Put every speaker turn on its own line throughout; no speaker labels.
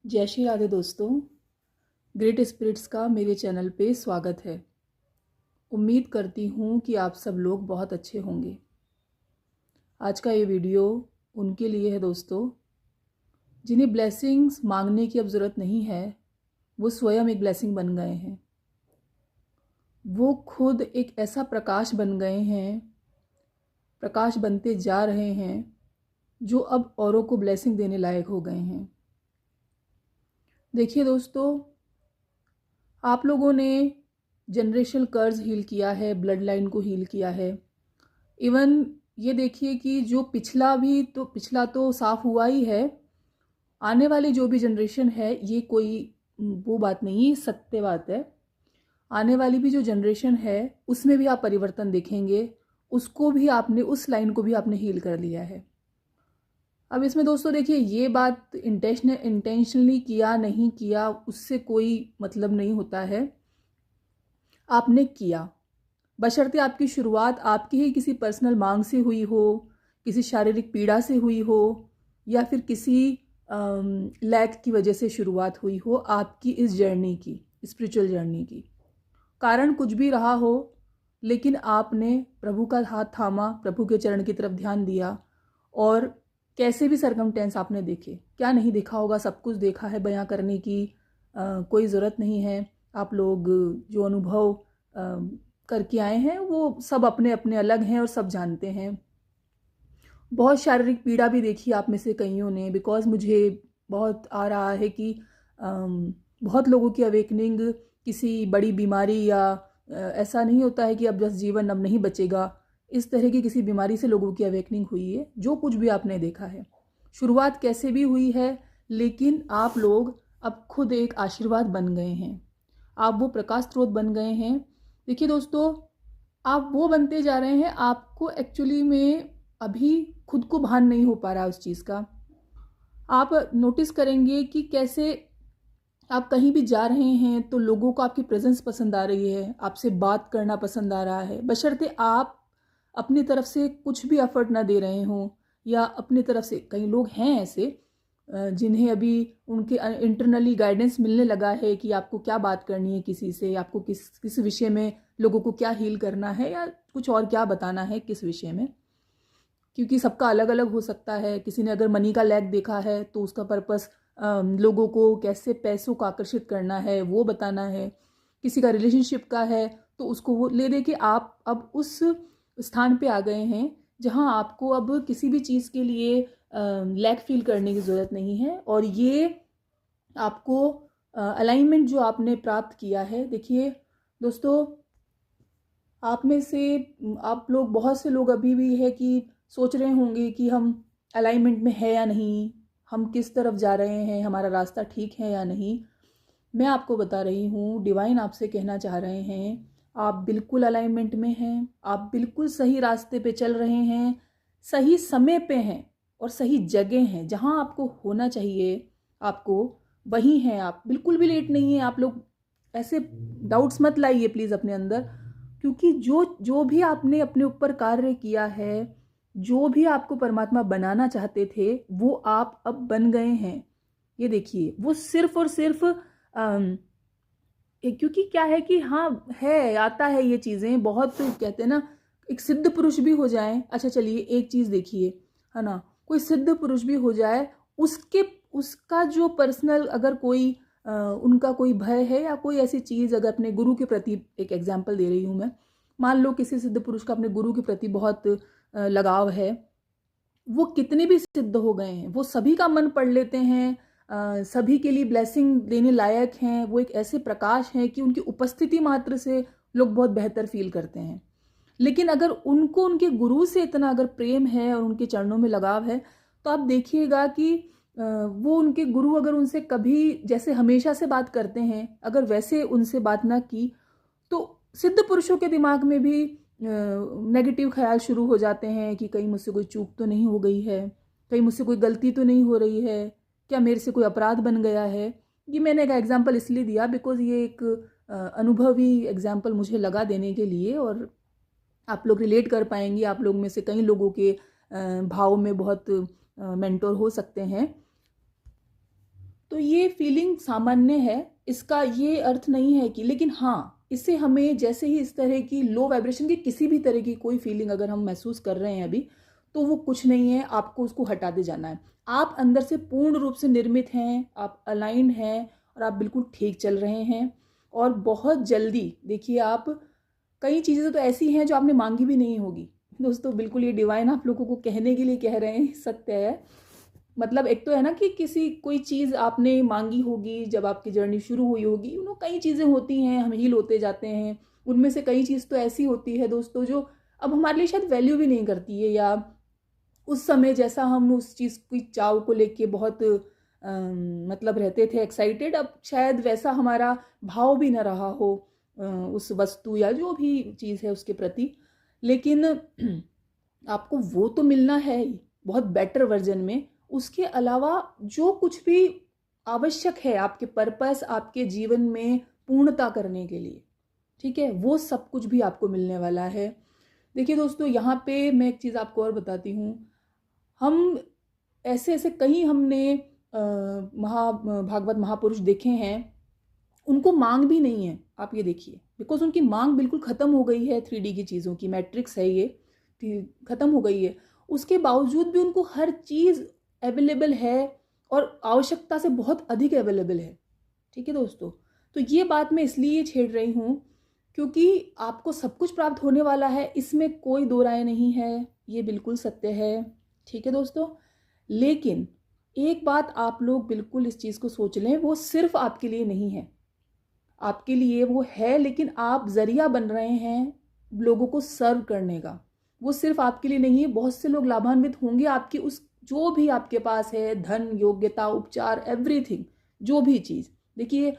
जय श्री राधे दोस्तों। Great spirits का मेरे चैनल पे स्वागत है। उम्मीद करती हूँ कि आप सब लोग बहुत अच्छे होंगे। आज का ये वीडियो उनके लिए है दोस्तों, जिन्हें ब्लेसिंग्स मांगने की अब ज़रूरत नहीं है। वो स्वयं एक ब्लेसिंग बन गए हैं। वो खुद एक ऐसा प्रकाश बन गए हैं, प्रकाश बनते जा रहे हैं, जो अब औरों को ब्लेसिंग देने लायक हो गए हैं। देखिए दोस्तों, आप लोगों ने जनरेशनल कर्ज हील किया है, ब्लड लाइन को हील किया है। इवन ये देखिए कि जो पिछला तो साफ हुआ ही है। आने वाली जो भी जनरेशन है, ये कोई वो बात नहीं, सत्य बात है। आने वाली भी जो जनरेशन है उसमें भी आप परिवर्तन देखेंगे। उसको भी आपने, उस लाइन को भी आपने हील कर लिया है। अब इसमें दोस्तों देखिए, ये बात इंटेंशनली किया नहीं किया उससे कोई मतलब नहीं होता है। आपने किया, बशर्ते आपकी शुरुआत आपकी ही किसी पर्सनल मांग से हुई हो, किसी शारीरिक पीड़ा से हुई हो, या फिर किसी लैक की वजह से शुरुआत हुई हो आपकी इस जर्नी की, स्पिरिचुअल जर्नी की। कारण कुछ भी रहा हो, लेकिन आपने प्रभु का हाथ थामा, प्रभु के चरण की तरफ ध्यान दिया, और कैसे भी सरकमटेंस आपने देखे, क्या नहीं देखा होगा, सब कुछ देखा है। बयां करने की कोई ज़रूरत नहीं है। आप लोग जो अनुभव करके आए हैं वो सब अपने अपने अलग हैं और सब जानते हैं। बहुत शारीरिक पीड़ा भी देखी आप में से कईयों ने, बिकॉज मुझे बहुत आ रहा है कि बहुत लोगों की अवेकनिंग किसी बड़ी बीमारी या ऐसा नहीं होता है कि अब बस जीवन अब नहीं बचेगा, इस तरह की किसी बीमारी से लोगों की अवेकनिंग हुई है। जो कुछ भी आपने देखा है, शुरुआत कैसे भी हुई है, लेकिन आप लोग अब खुद एक आशीर्वाद बन गए हैं। आप वो प्रकाश स्रोत बन गए हैं। देखिए दोस्तों, आप वो बनते जा रहे हैं। आपको एक्चुअली में अभी खुद को भान नहीं हो पा रहा उस चीज़ का। आप नोटिस करेंगे कि कैसे आप कहीं भी जा रहे हैं तो लोगों को आपकी प्रेजेंस पसंद आ रही है, आपसे बात करना पसंद आ रहा है, बशर्ते आप अपनी तरफ से कुछ भी एफर्ट ना दे रहे हों। या अपनी तरफ से, कई लोग हैं ऐसे जिन्हें अभी उनके इंटरनली गाइडेंस मिलने लगा है कि आपको क्या बात करनी है किसी से, आपको किस विषय में लोगों को क्या हील करना है, या कुछ और क्या बताना है किस विषय में। क्योंकि सबका अलग अलग हो सकता है। किसी ने अगर मनी का लैक देखा है तो उसका पर्पस लोगों को कैसे पैसों को आकर्षित करना है वो बताना है। किसी का रिलेशनशिप का है तो उसको वो ले दे के आप अब उस स्थान पे आ गए हैं जहां आपको अब किसी भी चीज़ के लिए लैक फील करने की ज़रूरत नहीं है। और ये आपको अलाइनमेंट जो आपने प्राप्त किया है, देखिए दोस्तों, आप में से आप लोग, बहुत से लोग अभी भी है कि सोच रहे होंगे कि हम अलाइनमेंट में है या नहीं, हम किस तरफ जा रहे हैं, हमारा रास्ता ठीक है या नहीं। मैं आपको बता रही हूँ, डिवाइन आपसे कहना चाह रहे हैं, आप बिल्कुल अलाइनमेंट में हैं। आप बिल्कुल सही रास्ते पे चल रहे हैं, सही समय पे हैं और सही जगह हैं। जहाँ आपको होना चाहिए आपको वहीं हैं। आप बिल्कुल भी लेट नहीं हैं। आप लोग ऐसे डाउट्स मत लाइए प्लीज़ अपने अंदर, क्योंकि जो जो भी आपने अपने ऊपर कार्य किया है, जो भी आपको परमात्मा बनाना चाहते थे, वो आप अब बन गए हैं। ये देखिए, वो सिर्फ और सिर्फ क्योंकि क्या है कि हाँ है, आता है ये चीज़ें। बहुत कहते हैं ना, एक सिद्ध पुरुष भी हो जाए, अच्छा चलिए एक चीज़ देखिए, है ना, कोई सिद्ध पुरुष भी हो जाए, उसके उसका जो पर्सनल अगर कोई उनका कोई भय है या कोई ऐसी चीज़, अगर अपने गुरु के प्रति, एक एग्जाम्पल दे रही हूँ मैं, मान लो किसी सिद्ध पुरुष का अपने गुरु के प्रति बहुत लगाव है, वो कितने भी सिद्ध हो गए हैं, वो सभी का मन पढ़ लेते हैं, सभी के लिए ब्लेसिंग देने लायक हैं। वो एक ऐसे प्रकाश हैं कि उनकी उपस्थिति मात्र से लोग बहुत बेहतर फील करते हैं। लेकिन अगर उनको उनके गुरु से इतना अगर प्रेम है और उनके चरणों में लगाव है, तो आप देखिएगा कि वो उनके गुरु अगर उनसे कभी, जैसे हमेशा से बात करते हैं, अगर वैसे उनसे बात ना की, तो सिद्ध पुरुषों के दिमाग में भी नेगेटिव ख्याल शुरू हो जाते हैं कि कहीं मुझसे कोई चूक तो नहीं हो गई है, कहीं मुझसे कोई गलती तो नहीं हो रही है, क्या मेरे से कोई अपराध बन गया है। ये मैंने एक एग्जाम्पल इसलिए दिया बिकॉज ये एक अनुभवी एग्जाम्पल मुझे लगा देने के लिए, और आप लोग रिलेट कर पाएंगे। आप लोग में से कई लोगों के भाव में बहुत मेंटोर हो सकते हैं। तो तो ये फीलिंग सामान्य है, इसका ये अर्थ नहीं है कि, लेकिन हाँ इससे हमें जैसे ही इस तरह की लो वाइब्रेशन की किसी भी तरह की कोई फीलिंग अगर हम महसूस कर रहे हैं अभी, तो वो कुछ नहीं है, आपको उसको हटाते जाना है। आप अंदर से पूर्ण रूप से निर्मित हैं, आप अलाइंड हैं और आप बिल्कुल ठीक चल रहे हैं। और बहुत जल्दी देखिए, आप कई चीज़ें तो ऐसी हैं जो आपने मांगी भी नहीं होगी दोस्तों, बिल्कुल ये डिवाइन आप लोगों को कहने के लिए कह रहे हैं, सत्य है। मतलब एक तो है ना कि किसी कोई चीज़ आपने मांगी होगी जब आपकी जर्नी शुरू हुई होगी, कई चीज़ें होती हैं, हम हील होते जाते हैं, उनमें से कई चीज़ तो ऐसी होती है दोस्तों जो अब हमारे लिए शायद वैल्यू भी नहीं करती है, या उस समय जैसा हम उस चीज़ की चाव को लेके बहुत मतलब रहते थे एक्साइटेड, अब शायद वैसा हमारा भाव भी ना रहा हो उस वस्तु या जो भी चीज़ है उसके प्रति। लेकिन आपको वो तो मिलना है बहुत बेटर वर्जन में। उसके अलावा जो कुछ भी आवश्यक है आपके पर्पस, आपके जीवन में पूर्णता करने के लिए, ठीक है, वो सब कुछ भी आपको मिलने वाला है। देखिए दोस्तों, यहाँ पे मैं एक चीज़ आपको और बताती हूँ। हम ऐसे ऐसे कई हमने भागवत महापुरुष देखे हैं, उनको मांग भी नहीं है, आप ये देखिए, बिकॉज उनकी मांग बिल्कुल ख़त्म हो गई है। 3D की चीज़ों की मैट्रिक्स है ये, ख़त्म हो गई है। उसके बावजूद भी उनको हर चीज़ अवेलेबल है और आवश्यकता से बहुत अधिक अवेलेबल है, ठीक है दोस्तों। तो ये बात मैं इसलिए छेड़ रही हूँ क्योंकि आपको सब कुछ प्राप्त होने वाला है, इसमें कोई दो राय नहीं है, ये बिल्कुल सत्य है, ठीक है दोस्तों। लेकिन एक बात आप लोग बिल्कुल इस चीज़ को सोच लें, वो सिर्फ आपके लिए नहीं है, आपके लिए वो है, लेकिन आप जरिया बन रहे हैं लोगों को सर्व करने का। वो सिर्फ आपके लिए नहीं है, बहुत से लोग लाभान्वित होंगे आपकी उस जो भी आपके पास है, धन, योग्यता, उपचार, एवरीथिंग, जो भी चीज़। देखिए,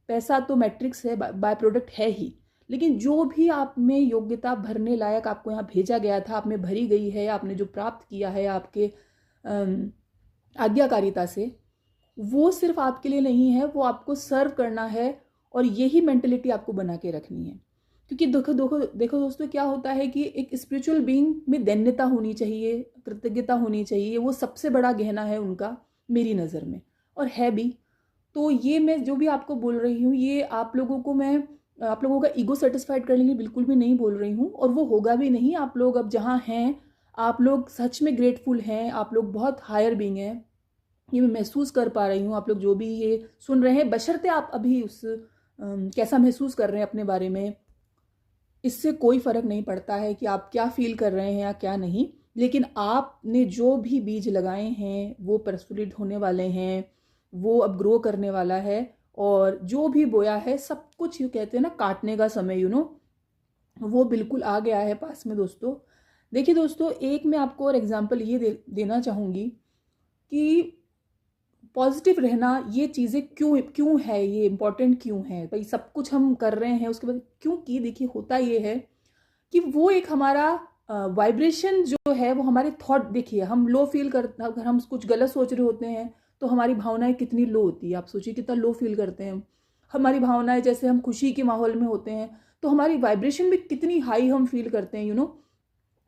पैसा तो मैट्रिक्स है, बाय प्रोडक्ट है ही, लेकिन जो भी आप में योग्यता भरने लायक आपको यहाँ भेजा गया था, आप में भरी गई है, आपने जो प्राप्त किया है आपके आज्ञाकारिता से, वो सिर्फ आपके लिए नहीं है, वो आपको सर्व करना है। और यही मेंटलिटी आपको बना के रखनी है। क्योंकि देखो देखो देखो दोस्तों, क्या होता है कि एक स्पिरिचुअल बीइंग में दैन्यता होनी चाहिए, कृतज्ञता होनी चाहिए, वो सबसे बड़ा गहना है उनका मेरी नज़र में, और है भी। तो ये मैं जो भी आपको बोल रही हूँ, ये आप लोगों को मैं आप लोगों का ईगो सेटिस्फाइड करने के लिए बिल्कुल भी नहीं बोल रही हूँ, और वो होगा भी नहीं। आप लोग अब जहाँ हैं, आप लोग सच में ग्रेटफुल हैं, आप लोग बहुत हायर बीइंग हैं, ये मैं महसूस कर पा रही हूँ। आप लोग जो भी ये सुन रहे हैं, बशर्ते आप अभी उस कैसा महसूस कर रहे हैं अपने बारे में, इससे कोई फ़र्क नहीं पड़ता है कि आप क्या फील कर रहे हैं या क्या नहीं। लेकिन आपने जो भी बीज लगाए हैं वो प्रस्फुटित होने वाले हैं, वो अब ग्रो करने वाला है। और जो भी बोया है सब कुछ, यूँ कहते हैं ना, काटने का समय, वो बिल्कुल आ गया है पास में दोस्तों। देखिए दोस्तों, एक मैं आपको और एग्जांपल ये देना चाहूँगी कि पॉजिटिव रहना, ये चीज़ें क्यों है, ये इम्पॉर्टेंट क्यों है भाई। सब कुछ हम कर रहे हैं उसके बाद क्योंकि देखिए, होता ये है कि वो एक हमारा वाइब्रेशन जो है, वो हमारे थॉट, देखिए हम लो फील कर, अगर हम कुछ गलत सोच रहे होते हैं तो हमारी भावनाएं कितनी लो होती है, आप सोचिए कितना लो फील करते हैं हमारी भावनाएं। जैसे हम खुशी के माहौल में होते हैं तो हमारी वाइब्रेशन भी कितनी हाई हम फील करते हैं।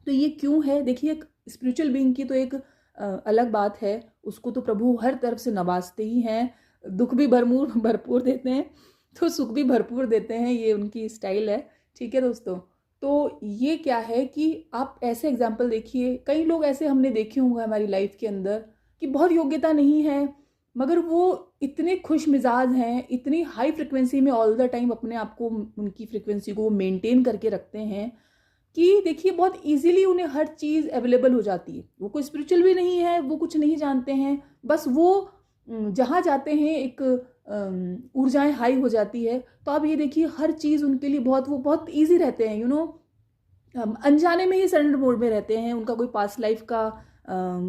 तो ये क्यों है, देखिए, एक स्पिरिचुअल बीइंग की तो एक अलग बात है, उसको तो प्रभु हर तरफ से नवाजते ही हैं, दुख भी भरपूर देते हैं तो सुख भी भरपूर देते हैं, ये उनकी स्टाइल है, ठीक है दोस्तों। तो ये क्या है कि आप ऐसे एग्जाम्पल देखिए, कई लोग ऐसे हमने देखे होंगे हमारी लाइफ के अंदर कि बहुत योग्यता नहीं है, मगर वो इतने खुश मिजाज हैं, इतनी हाई फ्रिक्वेंसी में ऑल द टाइम अपने आप को, उनकी फ्रिक्वेंसी को मेंटेन करके रखते हैं कि देखिए बहुत इजीली उन्हें हर चीज़ अवेलेबल हो जाती है। वो कोई स्पिरिचुअल भी नहीं है, वो कुछ नहीं जानते हैं, बस वो जहाँ जाते हैं एक ऊर्जाएं हाई हो जाती है। तो आप ये देखिए, हर चीज़ उनके लिए वो बहुत ईजी रहते हैं, अनजाने में ही सरेंडर मोड में रहते हैं। उनका कोई पास्ट लाइफ का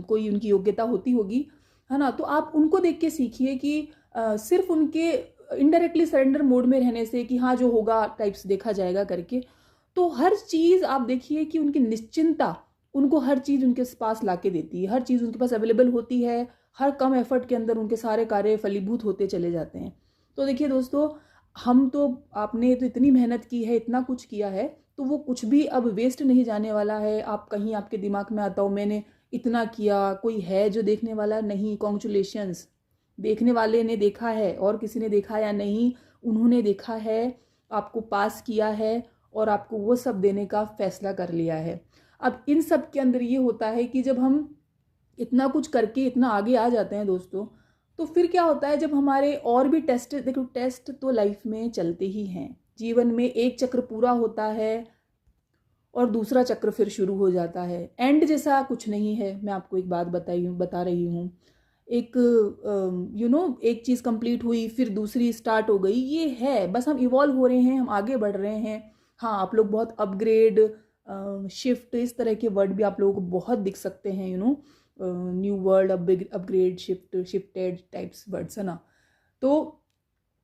कोई उनकी योग्यता होती होगी, है ना। तो आप उनको देख के सीखिए कि सिर्फ उनके इनडायरेक्टली सरेंडर मोड में रहने से कि हाँ जो होगा टाइप्स देखा जाएगा करके, तो हर चीज़ आप देखिए कि उनकी निश्चिंतता उनको हर चीज़ उनके पास ला के देती है, हर चीज़ उनके पास अवेलेबल होती है, हर कम एफर्ट के अंदर उनके सारे कार्य फलीभूत होते चले जाते हैं। तो देखिए दोस्तों, आपने तो इतनी मेहनत की है, इतना कुछ किया है, तो वो कुछ भी अब वेस्ट नहीं जाने वाला है। आप कहीं आपके दिमाग में आता हो मैंने इतना किया, कोई है जो देखने वाला नहीं, कॉन्ग्रेचुलेशंस, देखने वाले ने देखा है और किसी ने देखा या नहीं, उन्होंने देखा है, आपको पास किया है और आपको वो सब देने का फैसला कर लिया है। अब इन सब के अंदर ये होता है कि जब हम इतना कुछ करके इतना आगे आ जाते हैं दोस्तों, तो फिर क्या होता है जब हमारे और भी टेस्ट, देखो टेस्ट तो लाइफ में चलते ही हैं। जीवन में एक चक्र पूरा होता है और दूसरा चक्र फिर शुरू हो जाता है। एंड जैसा कुछ नहीं है। मैं आपको एक बात बता रही हूँ, एक एक चीज़ कंप्लीट हुई फिर दूसरी स्टार्ट हो गई, ये है बस, हम इवॉल्व हो रहे हैं, हम आगे बढ़ रहे हैं। हाँ, आप लोग बहुत अपग्रेड, शिफ्ट, इस तरह के वर्ड भी आप लोगों को बहुत दिख सकते हैं, new world, upgrade, shift, shifted types words, है ना। तो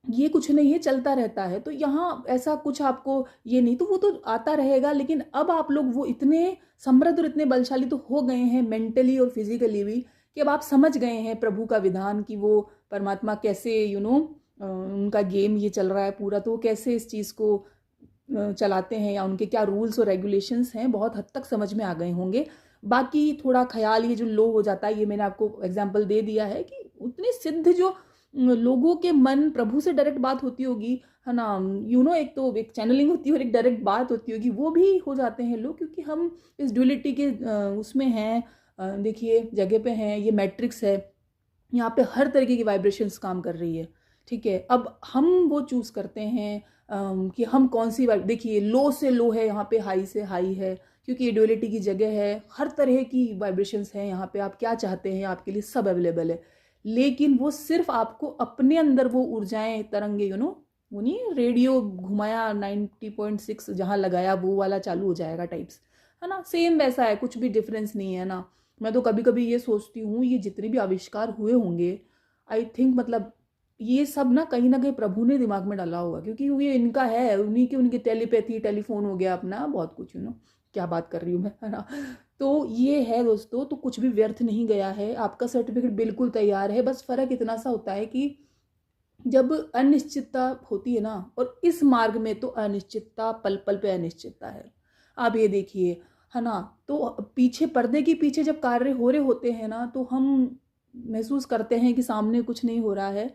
ये कुछ नहीं है, चलता रहता है। तो यहाँ ऐसा कुछ आपको ये नहीं, तो वो तो आता रहेगा। लेकिन अब आप लोग वो इतने समृद्ध और इतने बलशाली तो हो गए हैं मेंटली और फिजिकली भी, कि अब आप समझ गए हैं प्रभु का विधान, कि वो परमात्मा कैसे उनका गेम ये चल रहा है पूरा, तो वो कैसे इस चीज़ को चलाते हैं, या उनके क्या रूल्स और रेगुलेशंस हैं, बहुत हद तक समझ में आ गए होंगे। बाकी थोड़ा ख्याल ये जो लो हो जाता है, ये मैंने आपको एग्जाम्पल दे दिया है कि उतने सिद्ध जो लोगों के मन, प्रभु से डायरेक्ट बात होती होगी, है ना, एक तो एक चैनलिंग होती है और एक डायरेक्ट बात होती होगी, वो भी हो जाते हैं लोग, क्योंकि हम इस ड्युअलिटी के उसमें हैं, देखिए जगह पे हैं, ये मैट्रिक्स है, यहाँ पे हर तरीके की वाइब्रेशंस काम कर रही है। ठीक है, अब हम वो चूज़ करते हैं कि हम कौन सी देखिए लो से लो है, यहाँ पे हाई से हाई है, क्योंकि ये ड्युअलिटी की जगह है, हर तरह की वाइब्रेशंस हैं यहाँ पे। आप क्या चाहते हैं आपके लिए सब अवेलेबल है, लेकिन वो सिर्फ आपको अपने अंदर वो ऊर्जाएं, तरंगे, वो नहीं, रेडियो घुमाया 90.6 जहाँ लगाया वो वाला चालू हो जाएगा टाइप्स, है ना। सेम वैसा है, कुछ भी डिफरेंस नहीं है ना। मैं तो कभी कभी ये सोचती हूँ, ये जितने भी आविष्कार हुए होंगे, आई थिंक मतलब ये सब ना कहीं प्रभु ने दिमाग में डाला होगा, क्योंकि ये इनका है, उनकी टेलीपैथी, टेलीफोन हो गया अपना, बहुत कुछ, क्या बात कर रही हूँ मैं, है ना। तो ये है दोस्तों, तो कुछ भी व्यर्थ नहीं गया है, आपका सर्टिफिकेट बिल्कुल तैयार है। बस फर्क इतना सा होता है कि जब अनिश्चितता होती है ना, और इस मार्ग में तो अनिश्चितता, पल पल पे अनिश्चितता है। आप ये देखिए, है ना, तो पीछे, पर्दे के पीछे जब कार्य हो रहे होते हैं ना, तो हम महसूस करते हैं कि सामने कुछ नहीं हो रहा है,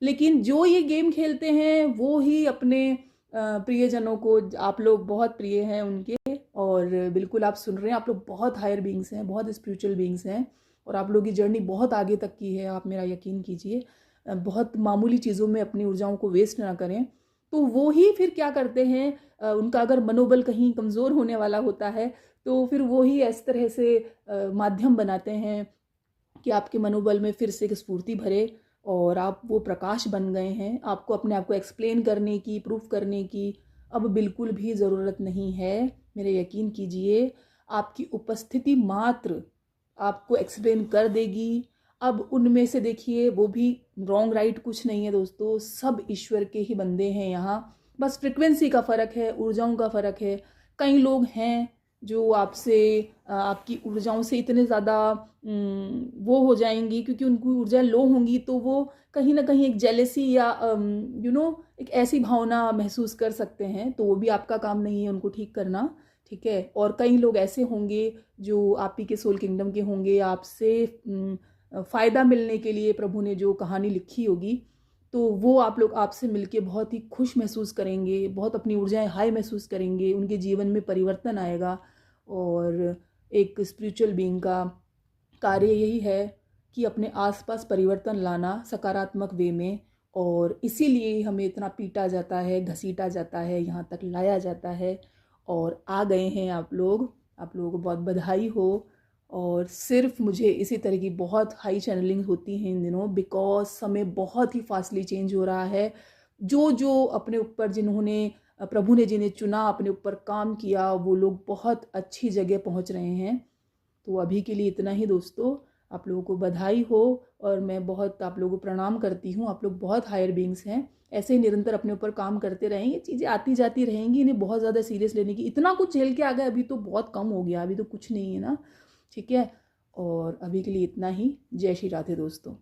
लेकिन जो ये गेम खेलते हैं वो ही अपने प्रियजनों को, आप लोग बहुत प्रिय हैं उनके, और बिल्कुल आप सुन रहे हैं, आप लोग बहुत हायर बींग्स हैं, बहुत स्पिरिचुअल बींग्स हैं, और आप लोगों की जर्नी बहुत आगे तक की है, आप मेरा यकीन कीजिए। बहुत मामूली चीज़ों में अपनी ऊर्जाओं को वेस्ट ना करें। तो वो ही फिर क्या करते हैं, उनका अगर मनोबल कहीं कमज़ोर होने वाला होता है, तो फिर वो ही इस तरह से माध्यम बनाते हैं कि आपके मनोबल में फिर से एक स्फूर्ति भरे, और आप वो प्रकाश बन गए हैं। आपको अपने आप को एक्सप्लेन करने की, प्रूफ करने की अब बिल्कुल भी ज़रूरत नहीं है। मेरे यकीन कीजिए, आपकी उपस्थिति मात्र आपको एक्सप्लेन कर देगी। अब उनमें से देखिए, वो भी रॉन्ग राइट कुछ नहीं है दोस्तों, सब ईश्वर के ही बंदे हैं यहाँ। बस फ्रिक्वेंसी का फ़र्क है, ऊर्जाओं का फ़र्क है। कई लोग हैं जो आपसे, आपकी ऊर्जाओं से इतने ज़्यादा वो हो जाएंगी, क्योंकि उनकी ऊर्जाएं लो होंगी, तो वो कहीं ना कहीं एक जेलेसी या एक ऐसी भावना महसूस कर सकते हैं, तो वो भी आपका काम नहीं है उनको ठीक करना। ठीक है, और कई लोग ऐसे होंगे जो आप ही के सोल किंगडम के होंगे, आपसे फ़ायदा मिलने के लिए प्रभु ने जो कहानी लिखी होगी, तो वो आप लोग आपसे मिलके बहुत ही खुश महसूस करेंगे, बहुत अपनी ऊर्जाएं हाई महसूस करेंगे, उनके जीवन में परिवर्तन आएगा। और एक स्पिरिचुअल बीइंग का कार्य यही है कि अपने आसपास परिवर्तन लाना सकारात्मक वे में, और इसीलिए हमें इतना पीटा जाता है, घसीटा जाता है, यहाँ तक लाया जाता है, और आ गए हैं आप लोग। आप लोगों को बहुत बधाई हो। और सिर्फ मुझे इसी तरह की बहुत हाई चैनलिंग होती हैं इन दिनों, बिकॉज समय बहुत ही फास्टली चेंज हो रहा है। जो जो अपने ऊपर, जिन्होंने प्रभु ने जिन्हें चुना, अपने ऊपर काम किया, वो लोग बहुत अच्छी जगह पहुंच रहे हैं। तो अभी के लिए इतना ही दोस्तों, आप लोगों को बधाई हो, और मैं बहुत आप लोगों को प्रणाम करती हूँ। आप लोग बहुत हायर बींग्स हैं, ऐसे ही निरंतर अपने ऊपर काम करते रहेंगे, चीज़ें आती जाती रहेंगी, इन्हें बहुत ज़्यादा सीरियस लेने की, इतना कुछ झेल के आ गए, अभी तो बहुत कम हो गया, अभी तो कुछ नहीं है ना। ठीक है, और अभी के लिए इतना ही। जय श्री राधे दोस्तों।